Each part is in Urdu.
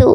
2।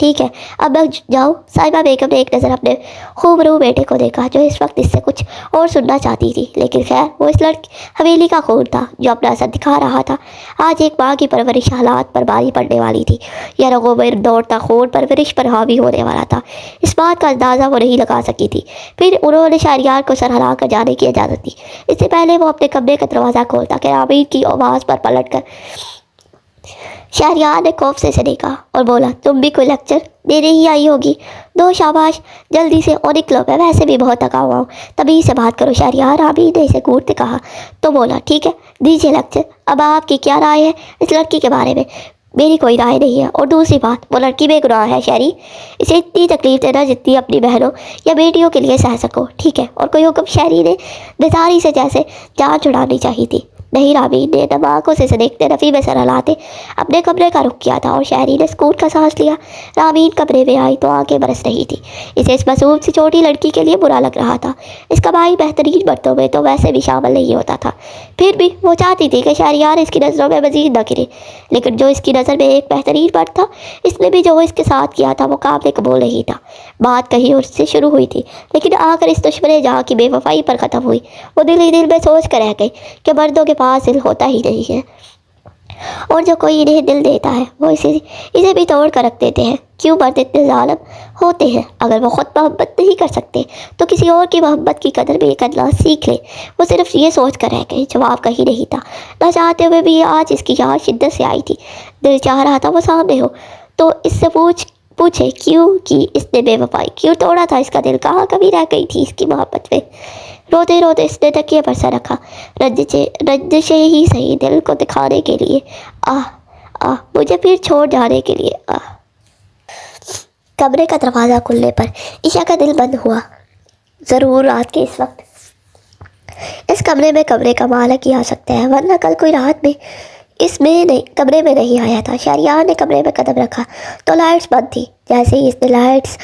ٹھیک ہے، اب میں جاؤں؟ صاحبہ بیگم نے ایک نظر اپنے خوبرو بیٹے کو دیکھا جو اس وقت اس سے کچھ اور سننا چاہتی تھی، لیکن خیر وہ اس لڑکی حویلی کا خون تھا جو اپنا اثر دکھا رہا تھا۔ آج ایک ماں کی پرورش حالات پر بھاری پڑنے والی تھی، یا رگوں میں دوڑتا خون پرورش پر حاوی ہونے والا تھا۔ اس بات کا اندازہ وہ نہیں لگا سکی تھی۔ پھر انہوں نے شہریار کو سر ہلا کر جانے کی اجازت دی۔ اس سے پہلے وہ اپنے کمرے کا دروازہ کھولتا کہ رامین کی آواز پر پلٹ کر شہریار نے خوف سے دیکھا اور بولا، تم بھی کوئی لیکچر دینے ہی آئی ہوگی؟ دو شاباش، جلدی سے اور نکلو، میں ویسے بھی بہت تھکا ہوا ہوں، تبھی سے بات کرو۔ شہریار رامین نے اسے گھورتے کہا تو بولا، ٹھیک ہے دیجیے لیکچر، اب آپ کی کیا رائے ہے اس لڑکی کے بارے میں؟ میری کوئی رائے نہیں ہے، اور دوسری بات وہ لڑکی بے گناہ ہے شہری، اسے اتنی تکلیف دینا جتنی اپنی بہنوں یا بیٹیوں کے لیے سہ سکو، ٹھیک ہے؟ اور کوئی حکم شہری نے بیزاری سے جیسے جان چھڑانی چاہیے تھی۔ نہیں، رامین نے نم آنکھوں سے دیکھتے رفیع میں سر ہلاتے اپنے کمرے کا رخ کیا تھا، اور شہری نے سکون کا سانس لیا۔ رامین کمرے میں آئی تو آنکھیں برس رہی تھی۔ اسے اس معصوم سی چھوٹی لڑکی کے لیے برا لگ رہا تھا۔ اس کا بھائی بہترین برتوں میں تو ویسے بھی شامل نہیں ہوتا تھا، پھر بھی وہ چاہتی تھی کہ شہریار اس کی نظروں میں مزید نہ گرے، لیکن جو اس کی نظر میں ایک بہترین برت تھا، اس نے بھی جو اس کے ساتھ کیا تھا وہ قابل قبول نہیں تھا۔ بات کہیں اور سے شروع ہوئی تھی، لیکن آ کر اس دشمن جہاں کی بے وفائی پر ختم ہوئی۔ وہ دل ہی دل میں سوچ کر رہ گئی کہ مردوں کے پاس دل ہوتا ہی نہیں ہے، اور جو کوئی انہیں دل دیتا ہے وہ اسے بھی توڑ کر رکھ دیتے ہیں۔ کیوں مرد اتنے ظالم ہوتے ہیں؟ اگر وہ خود محبت نہیں کر سکتے تو کسی اور کی محبت کی قدر بھی کرنا سیکھ لے۔ وہ صرف یہ سوچ کر رہ گئی، جواب کہیں نہیں تھا۔ نہ چاہتے ہوئے بھی آج اس کی یاد شدت سے آئی تھی۔ دل چاہ رہا تھا وہ سامنے ہو تو اس سے پوچھے کیوں کی اس نے بے وفائی، کیوں توڑا تھا اس کا دل، کہاں کمی رہ گئی تھی اس کی محبت میں۔ روتے روتے اس نے تکیے پر سر رکھا، رنجشیں ہی صحیح دل کو دکھانے کے لیے، مجھے پھر چھوڑ جانے کے لیے، کمرے کا دروازہ کھلنے پر عشا کا دل بند ہوا۔ ضرور رات کے اس وقت اس کمرے کا مالک ہی آ سکتا ہے، ورنہ کل کوئی رات میں کمرے میں نہیں آیا تھا۔ شہریار نے کمرے میں قدم رکھا تو لائٹس بند تھی۔ جیسے ہی اس نے لائٹس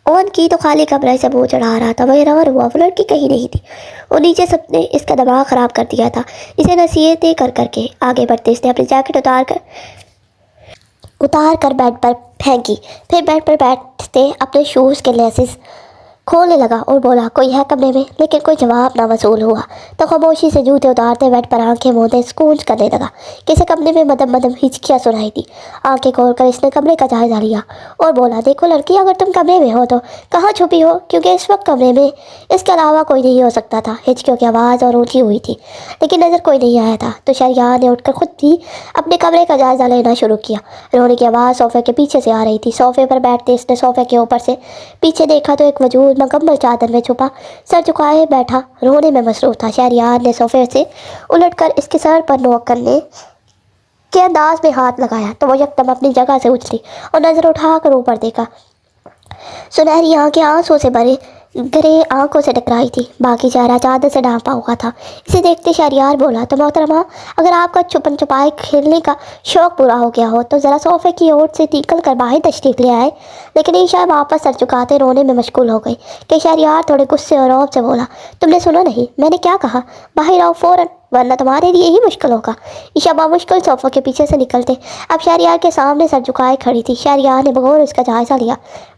آن کی تو خالی کمرے سے منہ چڑھا رہا تھا۔ وہ حیران ہوا، وہ لڑکی کہیں نہیں تھی، وہ نیچے سب نے اس کا دماغ خراب کر دیا تھا۔ اسے نصیحتیں کر کے آگے بڑھتے اس نے اپنی جیکٹ اتار کر بیڈ پر پھینکی، پھر بیڈ پر بیٹھتے اپنے شوز کے لیسز کھولنے لگا اور بولا، کوئی ہے کمرے میں؟ لیکن کوئی جواب نہ وصول ہوا تو خاموشی سے جوتے اتارتے بیڈ پر آنکھیں موندے سکون کرنے لگا۔ کسی کمرے میں مدم ہچکیاں سنائی دی۔ آنکھیں کھول کر اس نے کمرے کا جائزہ لیا اور بولا، دیکھو لڑکی، اگر تم کمرے میں ہو تو کہاں چھپی ہو؟ کیونکہ اس وقت کمرے میں اس کے علاوہ کوئی نہیں ہو سکتا تھا۔ ہچکیوں کی آواز اور اونچی ہوئی تھی، لیکن نظر کوئی نہیں آیا تھا۔ تو شہریار نے اٹھ کر خود بھی اپنے کمرے کا جائزہ لینا شروع کیا۔ رونے کی آواز صوفے کے پیچھے سے آ رہی تھی۔ صوفے پر بیٹھتے اس نے صوفے کے اوپر سے پیچھے دیکھا تو ایک وجود مکمل چادر میں چھپا سر جھکائے بیٹھا رونے میں مصروف تھا۔ شہریار نے صوفے سے الٹ کر اس کے سر پر نوک کرنے کے انداز میں ہاتھ لگایا تو وہ یکدم اپنی جگہ سے اچھلی اور نظر اٹھا کر اوپر دیکھا۔ سنہری آنکھیں آنسوں سے بھرے گرے آنکھوں سے ٹکرائی تھی، باقی چہرہ چادر سے ڈھانپا ہوا تھا۔ اسے دیکھتے شہریار بولا، تو محترمہ، اگر آپ کا چھپن چھپائے کھیلنے کا شوق پورا ہو گیا ہو تو ذرا صوفے کی اوٹ سے نکل کر باہر تشریف لے آئے۔ لیکن عائشہ واپس سر چکاتے رونے میں مشغول ہو گئی کہ شہریار تھوڑے غصے اور رعب سے بولا، تم نے سنا نہیں؟ میں نے کیا کہا؟ باہر آؤ فوراً، ورنہ تمہارے لیے ہی مشکل ہوگا۔ عائشہ بامشکل صوفے کے پیچھے سے نکلتے اب شہریار کے سامنے سر جھکائے کھڑی تھی۔ شہریار نے بغور اس کا جائزہ لیا،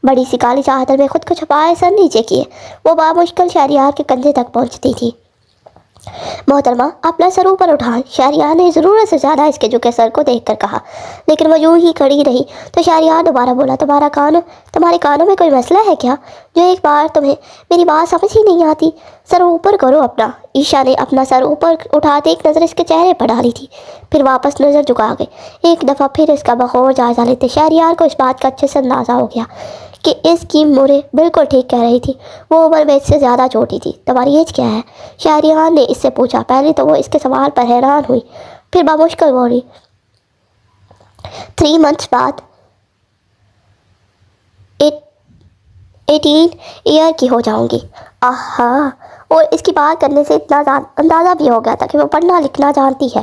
بڑی سی کالی چادر میں خود کو چھپائے سر نیچے کیے، وہ بامشکل شہریار کے کندھے تک پہنچتی تھی۔ محترمہ، اپنا سر اوپر اٹھائیں، شہریار نے ضرورت سے زیادہ اس کے جھکے سر کو دیکھ کر کہا، لیکن وہ یوں ہی کھڑی رہی۔ تو شہریار دوبارہ بولا، تمہارے کانوں میں کوئی مسئلہ ہے کیا جو ایک بار تمہیں میری بات سمجھ ہی نہیں آتی؟ سر اوپر کرو اپنا۔ عائشہ نے اپنا سر اوپر اٹھاتے ایک نظر اس کے چہرے پر ڈالی تھی، پھر واپس نظر جھکا گئی۔ ایک دفعہ پھر اس کا بغور جائزہ لیتے شہریار کو اس بات کا اچھے سے اندازہ ہو گیا کہ اس کی مورے بالکل ٹھیک کہہ رہی تھی، وہ عمر میں اس سے زیادہ چھوٹی تھی۔ تمہاری ایج کیا ہے؟ شہریار نے اس سے پوچھا۔ پہلے تو وہ اس کے سوال پر حیران ہوئی، پھر بامشکل بولی، 3 months بعد 18 ایئر کی ہو جاؤں گی۔ اور اس کی بات کرنے سے اتنا اندازہ بھی ہو گیا تھا کہ وہ پڑھنا لکھنا جانتی ہے۔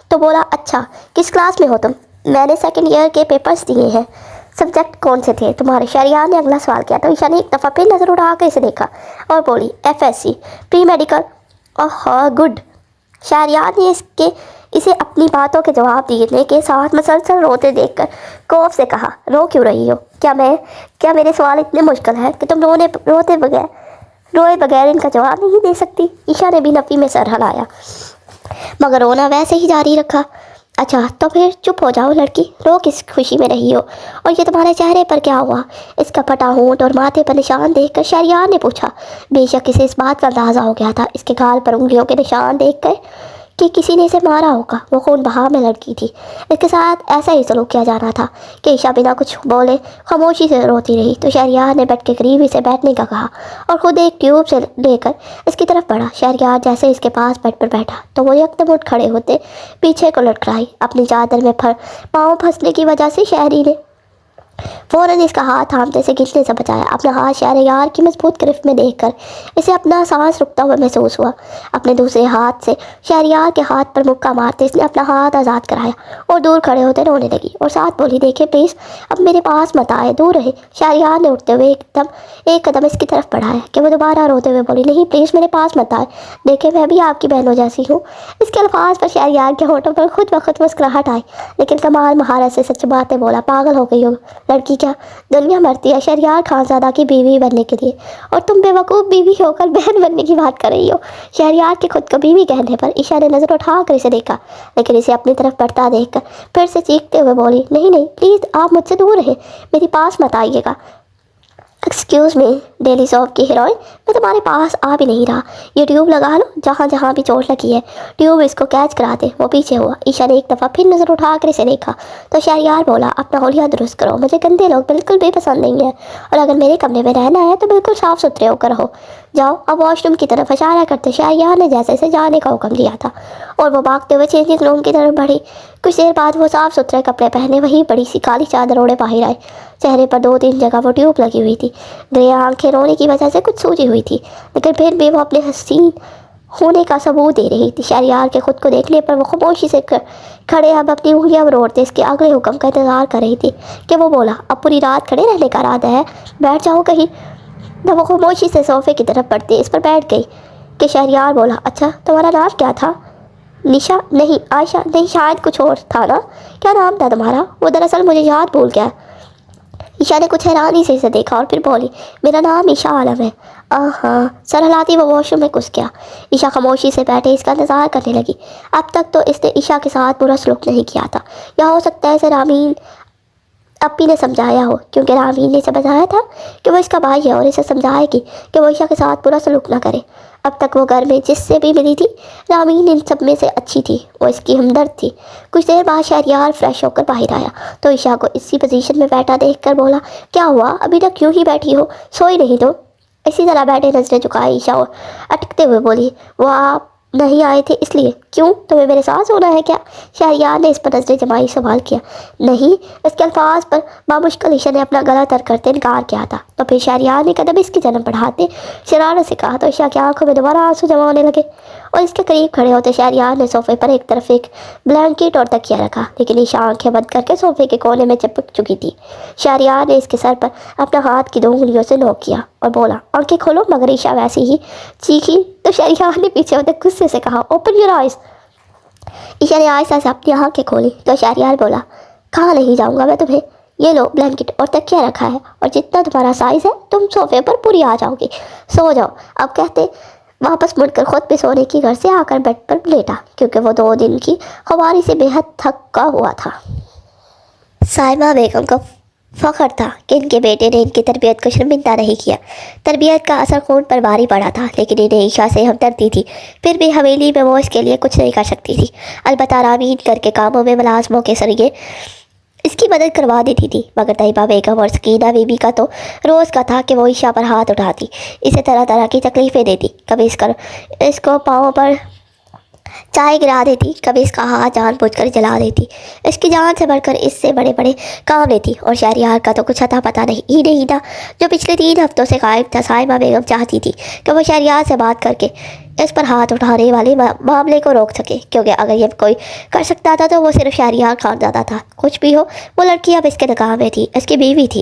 تو بولا، اچھا کس کلاس میں ہو تم؟ میں نے 2nd ایئر کے پیپرز دیے ہیں۔ سبجیکٹ کون سے تھے تمہارے؟ شہریار نے اگلا سوال کیا تو عائشہ نے ایک دفعہ پھر نظر اٹھا کے اسے دیکھا اور بولی، FSC pre medical. Good. Shahryar نے اسے اپنی باتوں کے جواب دینے کے ساتھ مسلسل روتے دیکھ کر خوف سے کہا، رو کیوں رہی ہو؟ کیا میرے سوال اتنے مشکل ہیں کہ تم روئے بغیر ان کا جواب نہیں دے سکتی؟ عائشہ نے بھی نفی میں سر ہلایا مگر رونا ویسے ہی جاری رکھا۔ اچھا تو پھر چپ ہو جاؤ لڑکی، رو کس خوشی میں رہی ہو؟ اور یہ تمہارے چہرے پر کیا ہوا؟ اس کا پھٹا ہونٹ اور ماتھے پر نشان دیکھ کر شہریار نے پوچھا۔ بے شک اسے اس بات کا اندازہ ہو گیا تھا اس کے گال پر انگلیوں کے نشان دیکھ کر کہ کسی نے اسے مارا ہوگا۔ وہ خون بہا میں لڑکی تھی، اس کے ساتھ ایسا ہی سلوک کیا جانا تھا کہ عائشہ بنا کچھ بولے خاموشی سے روتی رہی تو شہریار نے بیٹھ کے قریب اسے بیٹھنے کا کہا اور خود ایک ٹیوب سے لے کر اس کی طرف بڑھا۔ شہریار جیسے اس کے پاس بیڈ پر بیٹھا تو وہ یکدم اٹھ کھڑے ہوتے پیچھے کو لٹکائی۔ اپنی چادر میں پاؤں پھنسنے کی وجہ سے شہری نے فوراً اس کا ہاتھ تھامنے سے گرنے سے بچایا۔ اپنا ہاتھ شہریار کی مضبوط گرفت میں دیکھ کر اسے اپنا سانس رکتا ہوا محسوس ہوا۔ اپنے دوسرے ہاتھ سے شہریار کے ہاتھ پر مکہ مارتے اس نے اپنا ہاتھ آزاد کرایا اور دور کھڑے ہوتے رونے لگی اور ساتھ بولی، دیکھیں پلیز اب میرے پاس مت آئے، دور رہے۔ شہریار نے اٹھتے ہوئے ایک قدم اس کی طرف بڑھایا کہ وہ دوبارہ روتے ہوئے بولی، نہیں پلیز میرے پاس مت آئے، دیکھیں میں بھی آپ کی بہنوں جیسی ہوں۔ اس کے الفاظ پر شہریار کے ہونٹوں پر خود بخود مسکراہٹ آئی لیکن کمال مہارت سے سچ باتیں بولا، پاگل ہو گئی ہو لڑکی، کیا دنیا مرتی ہے شہریار خانزادہ کی بیوی بننے کے لیے اور تم بے وقوف بیوی ہو کر بہن بننے کی بات کر رہی ہو؟ شہریار کے خود کو بیوی کہنے پر عائشہ نے نظر اٹھا کر اسے دیکھا لیکن اسے اپنی طرف بڑھتا دیکھ کر پھر سے چیختے ہوئے بولی، نہیں پلیز آپ مجھ سے دور رہیں، میرے پاس مت آئیے گا۔ ایکسکیوز می ڈیلی سوپ کی ہیروئن، میں تمہارے پاس آ بھی نہیں رہا، یہ ٹیوب لگا لو جہاں بھی چوٹ لگی ہے، ٹیوب اس کو کیچ کرا دے۔ وہ پیچھے ہوا۔ عائشہ نے ایک دفعہ پھر نظر اٹھا کر اسے دیکھا تو شہریار بولا، اپنا حلیہ درست کرو، مجھے گندے لوگ بالکل بھی پسند نہیں ہیں اور اگر میرے کمرے میں رہنا ہے تو بالکل صاف ستھرے ہو کر رہو۔ جاؤ۔ اب واش روم کی طرف اشارہ کرتے شہریار نے جیسے اسے جانے کا حکم دیا تھا اور وہ بھاگتے ہوئے چینجنگ روم کی طرف بڑھی۔ کچھ دیر بعد وہ صاف ستھرے کپڑے پہنے وہیں بڑی سی کالی چادر اوڑھے باہر آئے۔ چہرے پر 2-3 جگہ وہ ٹیوب لگی ہوئی تھی، گرے آنکھیں رونے کی وجہ سے کچھ سوجی ہوئی تھی لیکن پھر بھی وہ اپنے حسین ہونے کا ثبوت دے رہی تھی۔ شہریار کے خود کو دیکھنے پر وہ خاموشی سے کھڑے اب اپنی انگلیاں مروڑتے اس کے اگلے حکم کا انتظار کر رہی تھی کہ وہ بولا، اب پوری رات کھڑے رہنے کا ارادہ ہے؟ بیٹھ جاؤ کہیں۔ جب وہ خاموشی سے صوفے کی طرف بڑھتے اس پر بیٹھ گئی کہ شہریار بولا، اچھا تمہارا نام کیا تھا؟ نشا؟ نہیں عائشہ؟ نہیں شاید کچھ اور تھا نا؟ کیا نام تھا تمہارا؟ وہ دراصل مجھے یاد بھول گیا۔ عائشہ نے کچھ حیرانی سے اسے دیکھا اور پھر بولی، میرا نام عائشہ عالم ہے۔ ہاں۔ سر ہلاتی وہ واش روم میں گھس گیا۔ عائشہ خاموشی سے بیٹھے اس کا انتظار کرنے لگی۔ اب تک تو اس نے عائشہ کے ساتھ برا سلوک نہیں کیا تھا، یا ہو سکتا ہے اسے رامین اپی نے سمجھایا ہو کیونکہ رامین نے سمجھایا تھا کہ وہ اس کا بھائی ہے اور اسے سمجھائے گی کہ وہ عائشہ کے ساتھ برا سلوک نہ کرے۔ اب تک وہ گھر میں جس سے بھی ملی تھی رامین ان سب میں سے اچھی تھی، وہ اس کی ہمدرد تھی۔ کچھ دیر بعد شہریار فریش ہو کر باہر آیا تو عائشہ کو اسی پوزیشن میں بیٹھا دیکھ کر بولا، کیا ہوا ابھی تک کیوں ہی بیٹھی ہو؟ سوئی نہیں تو؟ اسی طرح بیٹھے نظریں جھکائے عائشہ اٹکتے ہوئے بولی، وہ آپ نہیں آئے تھے اس لیے؟ کیوں تمہیں میرے ساتھ سونا ہے کیا؟ شہریار نے اس پر نظریں جمائی سوال کیا۔ نہیں۔ اس کے الفاظ پر بامشکل عائشہ نے اپنا گلا تر کرتے انکار کیا تھا تو پھر شہریار نے قدم اس کی جانب بڑھاتے شرارت سے کہا تو عائشہ کی آنکھوں میں دوبارہ آنسو جمع ہونے لگے اور اس کے قریب کھڑے ہوتے شہریار نے صوفے پر ایک طرف ایک بلینکٹ اور تکیہ رکھا لیکن عائشہ آنکھیں بند کر کے صوفے کے کونے میں چپک چکی تھی۔ شہریار نے اس کے سر پر اپنا ہاتھ کی 2 انگلیوں سے نوک کیا اور بولا، آنکھیں کھولو، مگر عائشہ ویسے ہی چیخی تو شہریار نے پیچھے ہوتے غصے سے کہا، اوپن یور آئیز۔ عائشہ نے آہستہ سے اپنی آنکھیں کھولی تو شہریار بولا، کہاں نہیں جاؤں گا میں تمہیں، یہ لو بلینکٹ اور تکیہ رکھا ہے اور جتنا تمہارا سائز ہے تم صوفے پر پوری آ جاؤ گی، سو جاؤ۔ اب کہتے واپس مڑ کر خود بھی سونے کی گھر سے آ کر بیڈ پر لیٹا کیونکہ وہ 2 دن کی خواری سے بے حد تھکا ہوا تھا۔ صائمہ بیگم کو فخر تھا کہ ان کے بیٹے نے ان کی تربیت کو شرمندہ نہیں کیا۔ تربیت کا اثر خون پر بھاری پڑا تھا لیکن انہیں عائشہ سے ہمدردی تھی، پھر بھی حویلی میں وہ اس کے لیے کچھ نہیں کر سکتی تھی۔ البتہ رامین گھر کے کاموں میں ملازموں کے ذریعے اس کی مدد کروا دیتی تھی مگر طیبہ بیگم اور سکینہ بی بی کا تو روز کا تھا کہ وہ عائشہ پر ہاتھ اٹھاتی، اسے طرح طرح کی تکلیفیں دیتی، کبھی اس کو پاؤں پر چائے گرا دیتی، کبھی اس کا ہاتھ جان بوجھ کر جلا دیتی، اس کی جان سے بڑھ کر اس سے بڑے بڑے کام لیتی اور شہریار کا تو کچھ اتا پتہ نہیں تھا جو پچھلے 3 ہفتوں سے غائب تھا۔ صائمہ بیگم چاہتی تھی کہ وہ شہریار سے بات کر کے اس پر ہاتھ اٹھانے والے معاملے کو روک سکے کیونکہ اگر یہ کوئی کر سکتا تھا تو وہ صرف شہریار خانزادہ تھا۔ کچھ بھی ہو وہ لڑکی اب اس کے نکاح میں تھی، اس کی بیوی تھی۔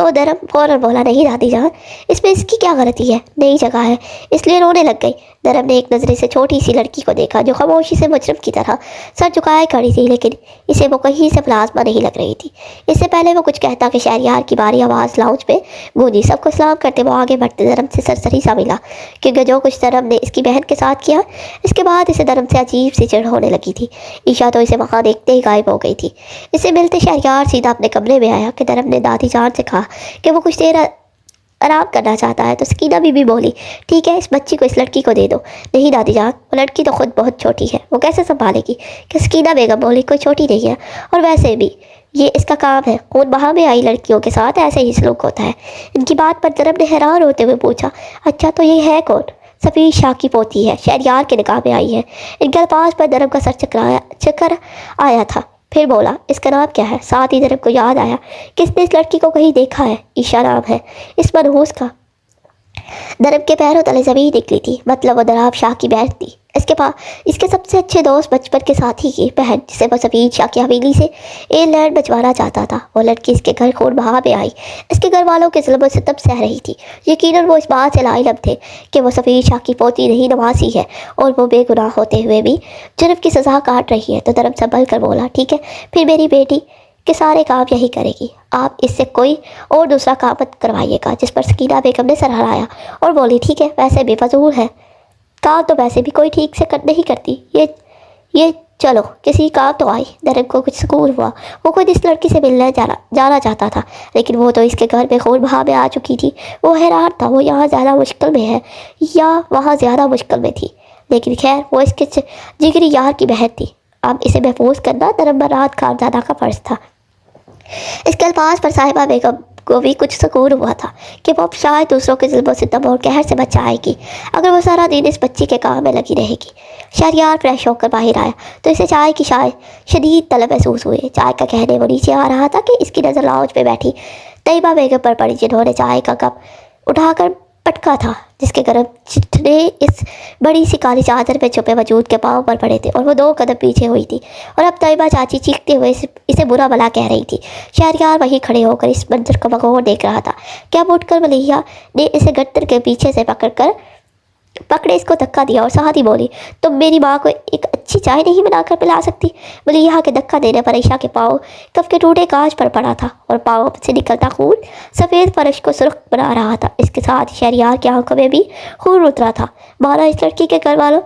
تو درم فوراً بولا نہیں دادی جان، اس میں اس کی کیا غلطی ہے، نئی جگہ ہے، اس لیے رونے لگ گئی۔ درم نے ایک نظرے سے چھوٹی سی لڑکی کو دیکھا جو خاموشی سے مجرم کی طرح سر جھکائے کھڑی تھی، لیکن اسے وہ کہیں سے ملازمہ نہیں لگ رہی تھی۔ اس سے پہلے وہ کچھ کہتا کہ شہریار کی باری آواز لاؤنج میں گونجی۔ سب کو سلام کرتے وہ آگے بڑھتے درم سے سرسری سا ملا، کیونکہ جو کچھ درم نے اس کی بہن کے ساتھ کیا، اس کے بعد اسے درم سے عجیب سی چڑ ہونے لگی تھی۔ عشا تو اسے وہاں دیکھتے ہی غائب ہو گئی تھی۔ اسے ملتے شہریار سیدھا اپنے کمرے میں آیا کہ درم نے دادی جان سے کہا کہ وہ کچھ دیر آرام کرنا چاہتا ہے، تو سکینہ بی بی بولی ٹھیک ہے، اس بچی کو اس لڑکی کو دے دو۔ نہیں دادی جان، وہ لڑکی تو خود بہت چھوٹی ہے، وہ کیسے سنبھالے گی؟ کہ سکینہ بیگم بولی کوئی چھوٹی نہیں ہے، اور ویسے بھی یہ اس کا کام ہے، خون بہا میں آئی لڑکیوں کے ساتھ ایسے ہی سلوک ہوتا ہے۔ ان کی بات پر درم نے حیران ہوتے ہوئے پوچھا اچھا تو یہ ہے کون؟ سفید شاہ کی پوتی ہے، شہریار کے نکاح میں آئی ہے۔ ان کے الفاظ پر درم کا سر چکر آیا تھا، پھر بولا اس کا نام کیا ہے؟ ساتھ ہی درم کو یاد آیا کہ اس نے اس لڑکی کو کہیں دیکھا ہے، عشا نام ہے اس منحوس کا۔ درم کے پیروں تلے زمین نکلی تھی، مطلب وہ دراب شاہ کی بہن تھی، اس کے سب سے اچھے دوست بچپن کے ساتھی کی بہن، جسے وہ سفید شاہ کی حویلی سے لینڈ بچوانا چاہتا تھا۔ وہ لڑکی اس کے گھر خون بہا میں آئی، اس کے گھر والوں کے ظلم و ستم سہ رہی تھی۔ یقیناً وہ اس بات سے لا علم تھے کہ وہ سفید شاہ کی پوتی نہیں نواسی ہے، اور وہ بے گناہ ہوتے ہوئے بھی جرم کی سزا کاٹ رہی ہے۔ تو درم سنبھل کر بولا ٹھیک ہے، پھر میری بیٹی کے سارے کام یہی کرے گی، آپ اس سے کوئی اور دوسرا کام مت کروائیے گا۔ جس پر سکینہ بیگم نے سر ہلایا اور بولی ٹھیک ہے، ویسے بھی فضول ہے، کام تو ویسے بھی کوئی ٹھیک سے نہیں کرتی، یہ چلو کسی کام تو آئی۔ درم کو کچھ سکون ہوا، وہ خود اس لڑکی سے ملنے جانا چاہتا تھا، لیکن وہ تو اس کے گھر میں خون بہا میں آ چکی تھی۔ وہ حیران تھا وہ یہاں زیادہ مشکل میں ہے یا وہاں زیادہ مشکل میں تھی، لیکن خیر وہ اس کے جگری یار کی بہن تھی، اب اسے محفوظ کرنا درم برات خانزادہ کا فرض تھا۔ اس کے الفاظ پر صاحبہ بیگم کو بھی کچھ سکون ہوا تھا کہ وہ اب شاید دوسروں کے ظلم و ستم اور قہر سے بچ آئے گی اگر وہ سارا دن اس بچی کے کام میں لگی رہے گی۔ شہریار فریش ہو کر باہر آیا تو اسے چائے کی شدید طلب محسوس ہوئی۔ چائے کا کہنے وہ نیچے آ رہا تھا کہ اس کی نظر لاؤنج پہ بیٹھی طیبہ بیگم پر پڑی، جنہوں نے چائے کا کپ اٹھا کر پٹکا تھا، جس کے گرم چٹھنے اس بڑی سی کالی چادر میں چھپے وجود کے پاؤں پر پڑے تھے، اور وہ 2 قدم پیچھے ہوئی تھی، اور اب طیبہ چاچی چیختے ہوئے اسے برا بلا کہہ رہی تھی۔ شہریار وہیں کھڑے ہو کر اس منظر کو مغرور دیکھ رہا تھا کہ اب اٹھ کر ملیحہ نے اسے گردن کے پیچھے سے پکڑے اس کو دھکا دیا اور ساتھ ہی بولی تم میری ماں کو ایک اچھی چائے نہیں بنا کر پلا سکتی؟ ملیحہ کے دھکا دینے پر عشا کے پاؤں کف کے ٹوٹے کانچ پر پڑا تھا، اور پاؤں سے نکلتا خون سفید فرش کو سرخ بنا رہا تھا۔ اس کے ساتھ شہریار کی آنکھوں میں بھی خون اترا تھا، مانا اس لڑکی کے گھر والوں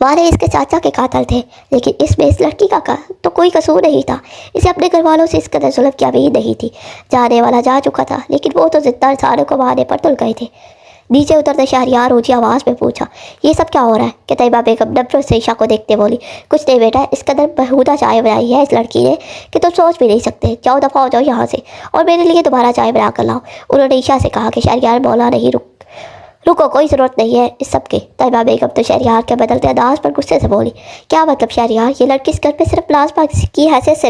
مانے اس کے چاچا کے قاتل تھے، لیکن اس میں اس لڑکی کا تو کوئی قصور نہیں تھا۔ اسے اپنے گھر والوں سے اس قدر ظلم کی امید نہیں تھی۔ جانے والا جا چکا تھا، لیکن وہ تو زندہ انسانوں کو مارنے پر تل گئے تھے۔ نیچے اترتے شہریار اونچی آواز میں پوچھا یہ سب کیا ہو رہا ہے؟ کہ طیبہ بیگم نفرت سے عشا کو دیکھتے بولی کچھ نہیں بیٹا، اس قدر بہودہ چائے بنائی ہے اس لڑکی نے کہ تم سوچ بھی نہیں سکتے، جاؤ دفعہ ہو جاؤ یہاں سے، اور میرے لیے دوبارہ چائے بنا کر لاؤ۔ انہوں نے عشا سے کہا کہ شہریار بولا نہیں رکو کوئی ضرورت نہیں ہے اس سب کی۔ طیبہ بیگم تو شہریار کے بدلتے انداز پر غصے سے بولی کیا مطلب شہریار؟ یہ لڑکی اس گھر میں صرف پلازما کی حیثیت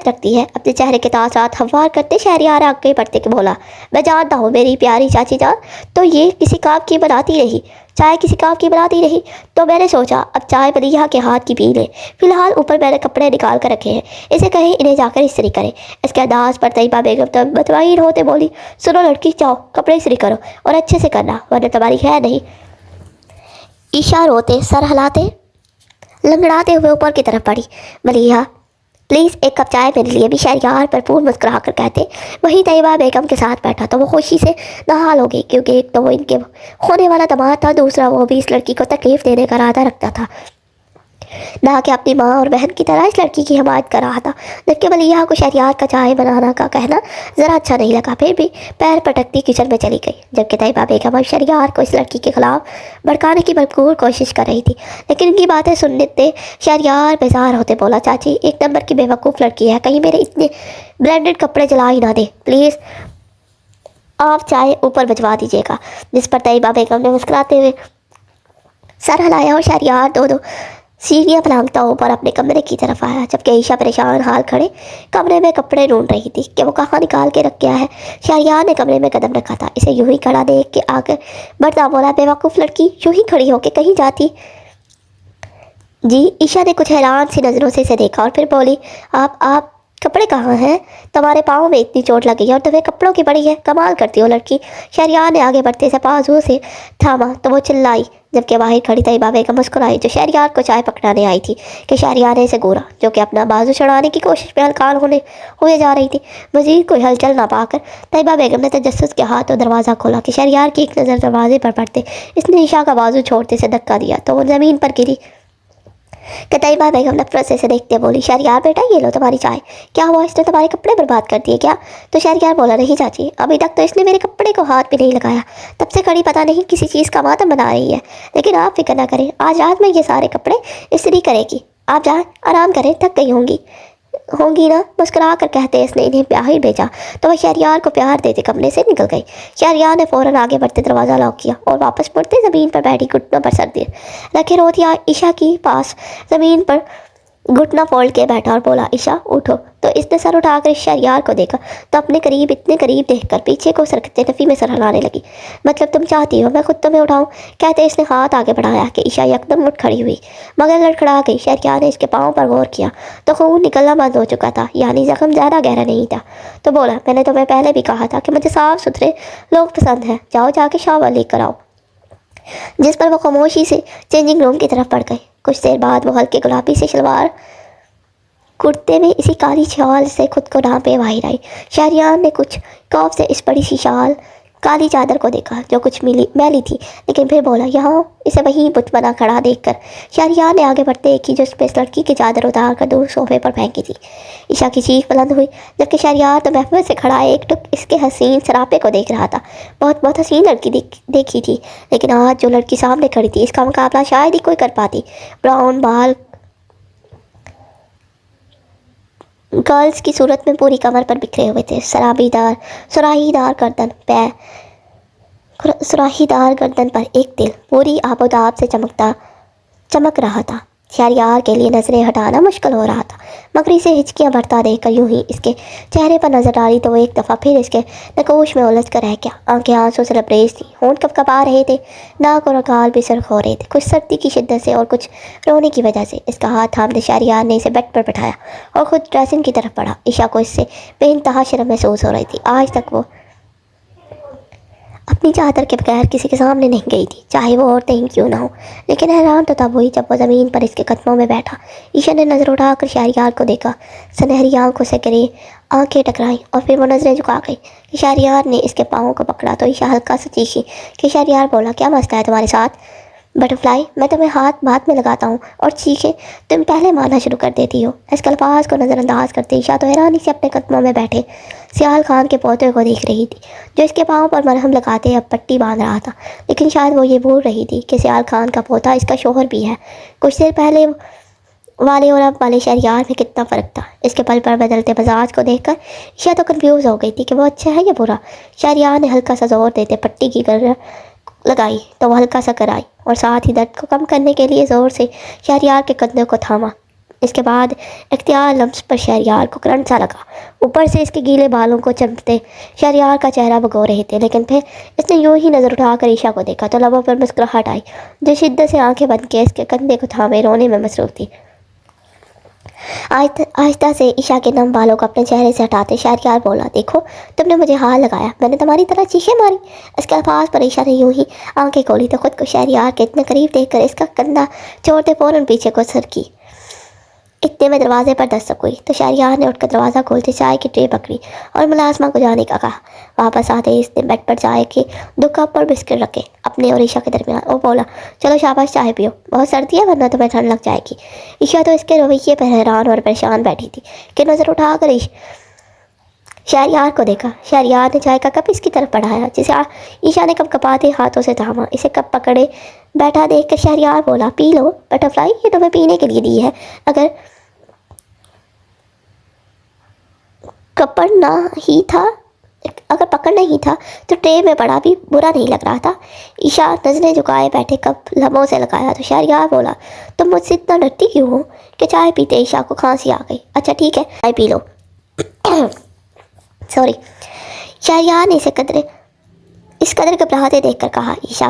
رکھتی ہے۔ اپنے چہرے کے تاثرات ہموار کرتے شہریار آگے بڑھتے کہ بولا میں جانتا ہوں میری پیاری چاچی جان، تو یہ کسی کام کی بناتی رہی، چائے کسی کام کی بناتی رہی، تو میں نے سوچا اب چائے ملیحہ کے ہاتھ کی پی لے۔ فی الحال اوپر میں نے کپڑے نکال کر رکھے ہیں، اسے کہیں انہیں جا کر استری کرے۔ اس کے انداز پر طیبہ بیگم تو مطمئن ہوتے بولی سنو لڑکی، جاؤ کپڑے استری کرو اور اچھے سے کرنا، ورنہ تمہاری خیر نہیں۔ عشا روتے سر ہلاتے لنگڑاتے ہوئے اوپر کی طرف بڑھی۔ ملیحہ پلیز ایک کپ چائے میرے لیے بھی، شہریار بھرپور مسکرا کر کہتے وہی طیبہ بیگم کے ساتھ بیٹھا تو وہ خوشی سے نہال ہو گئی، کیونکہ ایک تو وہ ان کے ہونے والا داماد تھا، دوسرا وہ بھی اس لڑکی کو تکلیف دینے کا ارادہ رکھتا تھا، نہ کہ اپنی ماں اور بہن کی طرح اس لڑکی کی حمایت کر رہا تھا۔ جبکہ ملیحہ کو شہریار کا چائے بنانا کا کہنا ذرا اچھا نہیں لگا، پھر بھی پیر پٹکتی کچن میں چلی گئی، جبکہ طیبہ بیگم اور شہریار کو اس لڑکی کے خلاف بھڑکانے کی بھرپور کوشش کر رہی تھی۔ لیکن ان کی باتیں سنتے شہریار بیزار ہوتے بولا چاچی ایک نمبر کی بیوقوف لڑکی ہے، کہیں میرے اتنے برانڈڈ کپڑے جلا ہی نہ دے، پلیز آپ چائے اوپر بھجوا دیجیے گا۔ جس پر طیبہ بیگم نے مسکراتے ہوئے سر ہلایا اور شہریار دو سیڑھیاں پلانگتا اوپر اپنے کمرے کی طرف آیا، جبکہ عشا پریشان حال کھڑے کمرے میں کپڑے ڈھونڈ رہی تھی کہ وہ کہاں نکال کے رکھ گیا ہے۔ شہریار نے کمرے میں قدم رکھا تھا، اسے یوں ہی کھڑا دیکھ کے آ کر بڑھتا بولا بیوقوف لڑکی، یوں ہی کھڑی ہو کے کہیں جاتی؟ جی۔ عشا نے کچھ حیران سی نظروں سے اسے دیکھا اور پھر بولی آپ کپڑے کہاں ہیں؟ تمہارے پاؤں میں اتنی چوٹ لگی ہے اور تمہیں کپڑوں کی پڑی ہے، کمال کرتی ہو لڑکی۔ شہریار نے آگے بڑھتے سے بازو سے تھاما تو وہ چلائی، جبکہ باہر کھڑی طیبہ بیگم مسکرائی جو شہریار کو چائے پکڑانے آئی تھی کہ شہریار نے اسے گورا جو کہ اپنا بازو چڑھانے کی کوشش میں ہلکان ہوئے جا رہی تھی۔ مزید کوئی ہلچل نہ پا کر طیبہ بیگم نے تجسس کے ہاتھ اور دروازہ کھولا کہ شہریار کی ایک نظر دروازے پر پڑتے اس نے عشاء کا بازو چھوڑتے سے دھکا دیا تو وہ زمین پر گری کہ طیبہ بیگم نفرت سے اسے دیکھتے بولی، شہریار بیٹا یہ لو تمہاری چائے۔ کیا ہوا، اس نے تمہارے کپڑے برباد کر دیے کیا؟ تو شہریار بولا، نہیں چاچی، ابھی تک تو اس نے میرے کپڑے کو ہاتھ بھی نہیں لگایا، تب سے کھڑی پتہ نہیں کسی چیز کا ماتم بنا رہی ہے۔ لیکن آپ فکر نہ کریں، آج رات میں یہ سارے کپڑے استری کرے گی، آپ جائیں آرام کریں، تھک گئی ہوں گی نا، مسکرا کر کہتے اس نے انہیں باہر بھیجا تو وہ شہریار کو پیار دیتے کمرے سے نکل گئی۔ شہریار نے فوراً آگے بڑھتے دروازہ لاک کیا اور واپس مڑتے زمین پر بیٹھی گھٹنوں پر سر رکھے روتی عشاء کی پاس زمین پر گھٹنا فولڈ کے بیٹھا اور بولا، عشاء اٹھو۔ تو اس نے سر اٹھا کر شہریار کو دیکھا تو اپنے قریب اتنے قریب دیکھ کر پیچھے کو سرکتے نفی میں سر ہلانے لگی۔ مطلب تم چاہتی ہو میں خود تمہیں اٹھاؤں؟ کہتے اس نے ہاتھ آگے بڑھایا کہ عشاء یکدم اٹھ کھڑی ہوئی مگر لڑکھڑا گئی۔ شہریار نے اس کے پاؤں پر غور کیا تو خون نکلنا بند ہو چکا تھا، یعنی زخم زیادہ گہرا نہیں تھا۔ تو بولا، میں نے تمہیں پہلے بھی کہا تھا کہ مجھے صاف ستھرے لوگ پسند ہیں، جاؤ جا کے شاور لے کر آؤ۔ جس پر وہ خاموشی سے چینجنگ روم کی طرف بڑھ گئی۔ کچھ دیر بعد وہ ہلکے گلابی سے شلوار کرتے میں اسی کالی شال سے خود کو ڈھانپے باہر آئی۔ شہریار نے کچھ خوف سے اس بڑی سی شال کالی چادر کو دیکھا جو کچھ میلی تھی، لیکن پھر بولا، یہاں اسے وہیں بت بنا کھڑا دیکھ کر شہریار نے آگے بڑھتے ایک ہی جو اس پہ اس لڑکی کی چادر اتار کر دور صوفے پر پھینکی تھی۔ عشاء کی چیخ بلند ہوئی جبکہ شہریار تو محفل سے کھڑا ایک ٹک اس کے حسین سراپے کو دیکھ رہا تھا۔ بہت حسین لڑکی دیکھی تھی، لیکن آج جو لڑکی سامنے کھڑی تھی اس کا مقابلہ شاید ہی کوئی کر پاتی۔ براؤن بال گرلز کی صورت میں پوری کمر پر بکھرے ہوئے تھے، سراہی دار گردن پر ایک دل پوری آب و تاب سے چمک رہا تھا۔ شہریار کے لیے نظریں ہٹانا مشکل ہو رہا تھا مگر اسے ہچکیاں بھرتا دیکھ کر یوں ہی اس کے چہرے پر نظر ڈالی تو وہ ایک دفعہ پھر اس کے نقوش میں الجھ کر رہ گیا۔ آنکھیں آنسوں سے لبریز تھیں، ہونٹ کپکپا رہے تھے، ناک اور گال بھی سرخ ہو رہے تھے، کچھ سردی کی شدت سے اور کچھ رونے کی وجہ سے۔ اس کا ہاتھ تھامتے شہریار نے اسے بیڈ پر بٹھایا اور خود ڈریسنگ کی طرف بڑھا۔ عشاء کو اس سے بے انتہا شرم محسوس ہو رہی تھی۔ آج تک وہ اپنی چادر کے بغیر کسی کے سامنے نہیں گئی تھی، چاہے وہ عورتیں ہی کیوں نہ ہوں، لیکن حیران تو تب ہوئی جب وہ زمین پر اس کے قدموں میں بیٹھا۔ عشاء نے نظر اٹھا کر شہریار کو دیکھا، سنہری آنکھوں سے گرے آنکھیں ٹکرائیں اور پھر وہ نظریں جھکا گئی۔ شہریار نے اس کے پاؤں کو پکڑا تو عشاء ہلکا سا چیخی کہ شہریار بولا، کیا مسئلہ ہے تمہارے ساتھ بٹر فلائی؟ میں تمہیں ہاتھ میں لگاتا ہوں اور چیخے تم پہلے مارنا شروع کر دیتی ہو۔ اس کے الفاظ کو نظر انداز کرتے عشاء تو حیرانی سے اپنے قدموں میں بیٹھے سیال خان کے پوتے کو دیکھ رہی تھی جو اس کے پاؤں پر مرہم لگاتے اب پٹی باندھ رہا تھا، لیکن شاید وہ یہ بھول رہی تھی کہ سیال خان کا پوتا اس کا شوہر بھی ہے۔ کچھ دیر پہلے والے اور اب والے شہریار میں کتنا فرق تھا۔ اس کے پل پر بدلتے مزاج کو دیکھ کر عشاء تو کنفیوز ہو گئی تھی کہ وہ اچھا ہے یا برا۔ شہریار نے ہلکا سا زور دیتے پٹی کی گر لگائی تو وہ ہلکا سا کرائی اور ساتھ ہی درد کو کم کرنے کے لیے زور سے شہریار کے کندھوں کو تھاما۔ اس کے بعد اختیار لمس پر شہریار کو کرنٹ سا لگا، اوپر سے اس کے گیلے بالوں کو چمکتے شہریار کا چہرہ بھگو رہے تھے، لیکن پھر اس نے یوں ہی نظر اٹھا کر عشاء کو دیکھا تو لبوں پر مسکراہٹ آئی جو شدت سے آنکھیں بند کے اس کے کندھے کو تھامے رونے میں مصروف تھی۔ آہستہ سے عشاء کے نم بالوں کو اپنے چہرے سے ہٹاتے شہریار بولا، دیکھو تم نے مجھے ہاتھ لگایا، میں نے تمہاری طرح چیخیں ماری۔ اس کے الفاظ پر عشاء نے یوں ہی آنکھیں کھولی تو خود کو شہریار کے اتنے قریب دیکھ کر اس کا کندھا چھوڑتے فوراً پیچھے کو سرکی۔ اتنے میں دروازے پر دستک ہوئی تو شہریار نے اٹھ کر دروازہ کھولتے چائے کی ٹرے پکڑی اور ملازمہ کو جانے کا کہا۔ واپس آتے ہی اس نے بیڈ پر چائے کے 2 کپ اور بسکٹ رکھے اپنے اور عشاء کے درمیان اور بولا، چلو شاباش چائے پیو، بہت سردی ہے ورنہ تمہیں ٹھنڈ لگ جائے گی۔ عشاء تو اس کے رویے پر حیران اور پریشان بیٹھی تھی کہ نظر اٹھا کر شہریار کو دیکھا۔ شہریار نے چائے کا کپ اس کی طرف بڑھایا جسے عشاء نے کپاتے ہاتھوں سے تھاما۔ اسے کپ پکڑے بیٹھا دیکھ کر شہریار بولا، پی لو بٹر فلائی، یہ تمہیں پینے کے لیے دی ہے، اگر پکڑ نہیں تھا تو ٹرے میں پڑا بھی برا نہیں لگ رہا تھا۔ عشاء نظریں جھکائے بیٹھے کپ لبوں سے لگایا تو شہریار بولا، تم مجھ سے اتنا ڈرتی کیوں ہو؟ کہ چائے پیتے عشاء کو کھانسی آ گئی۔ اچھا ٹھیک ہے چائے پی لو۔ سوری، شہریار نے اس قدر گھبراہتے دیکھ کر کہا۔ عشاء